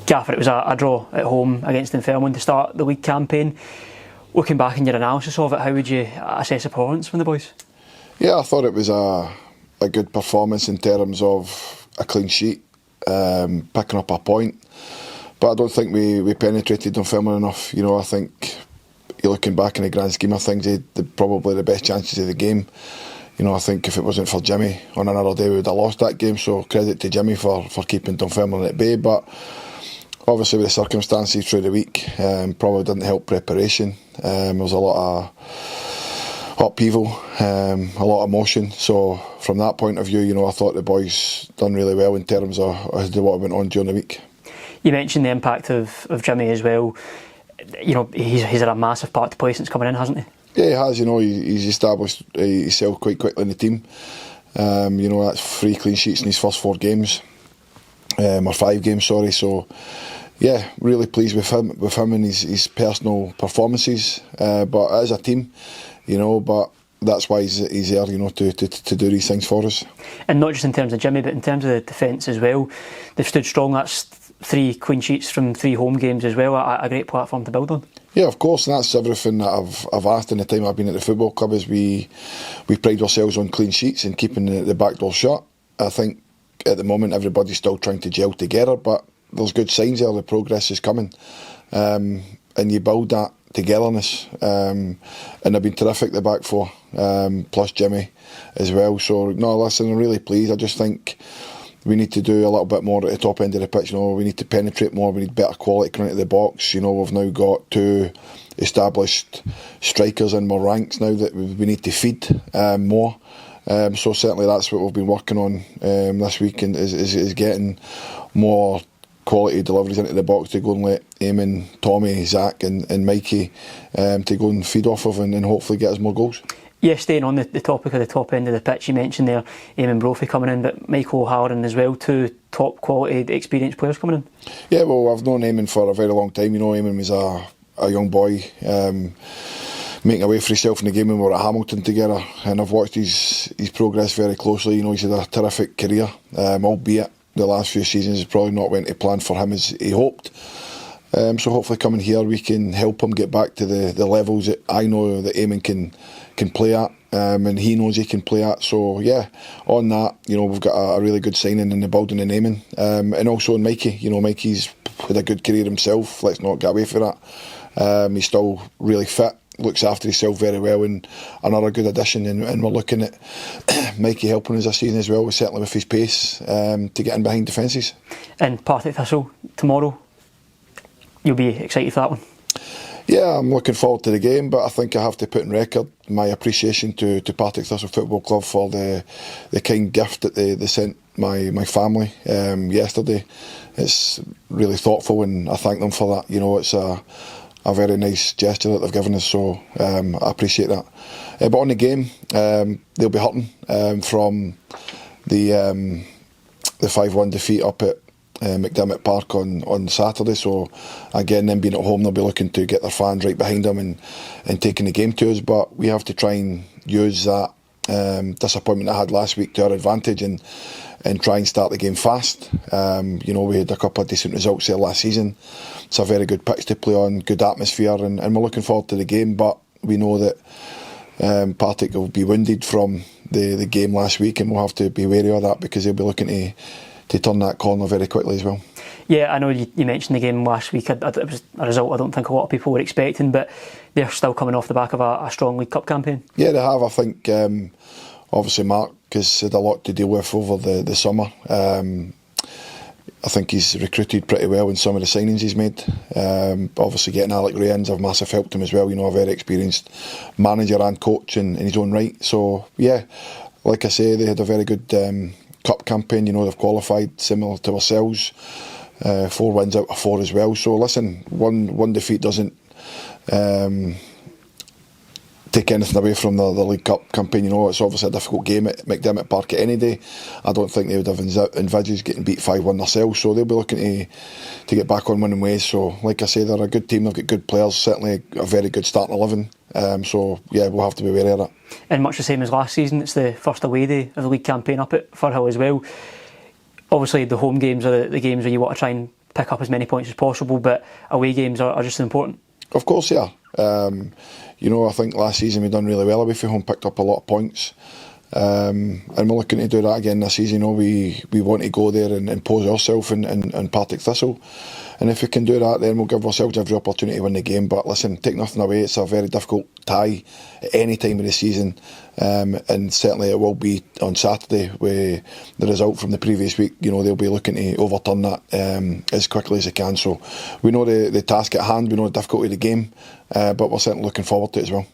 Gaffer, it was a draw at home against Dunfermline to start the league campaign. Looking back in your analysis of it, how would you assess the performance from the boys? Yeah, I thought it was a good performance in terms of a clean sheet, picking up a point. But I don't think we penetrated Dunfermline enough. I think you're looking back in the grand scheme of things, they had probably the best chances of the game. I think if it wasn't for Jimmy on another day, we would have lost that game. So credit to Jimmy for keeping Dunfermline at bay. But obviously with the circumstances through the week, probably didn't help preparation. There was a lot of upheaval, a lot of emotion. So from that point of view, I thought the boys done really well in terms of what went on during the week. You mentioned the impact of Jimmy as well. He's had a massive part to play since coming in, hasn't he? Yeah, he has. He's established himself quite quickly in the team. That's 3 clean sheets in his first 4 games, or 5 games, sorry. So, yeah, really pleased with him and his personal performances. But as a team, but that's why he's there, to do these things for us. And not just in terms of Jimmy, but in terms of the defence as well. They've stood strong. That's 3 clean sheets from 3 home games as well. A great platform to build on. Yeah, of course, and that's everything that I've asked in the time I've been at the football club. Is we pride ourselves on clean sheets and keeping the back door shut. I think at the moment everybody's still trying to gel together, but there's good signs there. The progress is coming, and you build that togetherness. And they've been terrific, the back 4, plus Jimmy as well. So no, listen, I'm really pleased. I just think we need to do a little bit more at the top end of the pitch. We need to penetrate more. We need better quality coming into the box. We've now got 2 established strikers in more ranks now that we need to feed more. So certainly that's what we've been working on this week, and is getting more quality deliveries into the box to go and let Eamon, Tommy, Zach and Mikey to go and feed off of and hopefully get us more goals. Yeah, staying on the topic of the top end of the pitch, you mentioned there Eamon Brophy coming in, but Michael O'Halloran as well, 2 top quality experienced players coming in. Yeah, well, I've known Eamon for a very long time. Eamon was a young boy making a way for himself in the game when we were at Hamilton together, and I've watched his progress very closely. He's had a terrific career, albeit the last few seasons has probably not went to plan for him as he hoped. So hopefully coming here we can help him get back to the levels that I know that Eamon can play at, and he knows he can play at. So yeah, on that, we've got a really good signing in the building in Eamon, and also in Mikey. Mikey's had a good career himself. Let's not get away from that. He's still really fit, looks after himself very well, and another good addition. And we're looking at Mikey helping us this season as well, certainly with his pace, to get in behind defences. And Partick Thistle tomorrow, you'll be excited for that one? Yeah, I'm looking forward to the game, but I think I have to put in record my appreciation to Partick Thistle Football Club for the kind gift that they sent my family yesterday. It's really thoughtful, and I thank them for that. It's a very nice gesture that they've given us, so I appreciate that. But on the game, they'll be hurting from the 5-1 defeat up at McDermott Park on Saturday. So again, them being at home, they'll be looking to get their fans right behind them and taking the game to us. But we have to try and use that disappointment I had last week to our advantage and try and start the game fast. We had a couple of decent results there last season. It's a very good pitch to play on, good atmosphere, and we're looking forward to the game. But we know that Partick will be wounded from the game last week, and we'll have to be wary of that because they'll be looking to turn that corner very quickly as well. Yeah, I know you mentioned the game last week. It was a result I don't think a lot of people were expecting, but they're still coming off the back of a strong League Cup campaign. Yeah, they have. I think obviously Mark has had a lot to deal with over the summer. I think he's recruited pretty well in some of the signings he's made. Obviously getting Alec Ray in's have massive helped him as well. A very experienced manager and coach in his own right. So yeah, like I say, they had a very good Cup campaign. They've qualified similar to ourselves. 4 wins out of 4 as well. So listen, one defeat doesn't take anything away from the League Cup campaign. It's obviously a difficult game at McDermott Park any day. I don't think they would have envisaged getting beat 5-1 themselves, so they'll be looking to get back on winning ways. So like I say, they're a good team, they've got good players, certainly a very good starting 11. So yeah, we'll have to be wary of that. And much the same as last season, it's the first away day of the league campaign up at Firhill as well. Obviously the home games are the games where you want to try and pick up as many points as possible, but away games are just as important. Of course they are. I think last season we done really well away from home, picked up a lot of points. And we're looking to do that again this season. We want to go there and impose ourselves in Partick Thistle. And if we can do that, then we'll give ourselves every opportunity to win the game. But listen, take nothing away, it's a very difficult tie at any time of the season. And certainly it will be on Saturday with the result from the previous week. They'll be looking to overturn that as quickly as they can. So we know the task at hand, we know the difficulty of the game, but we're certainly looking forward to it as well.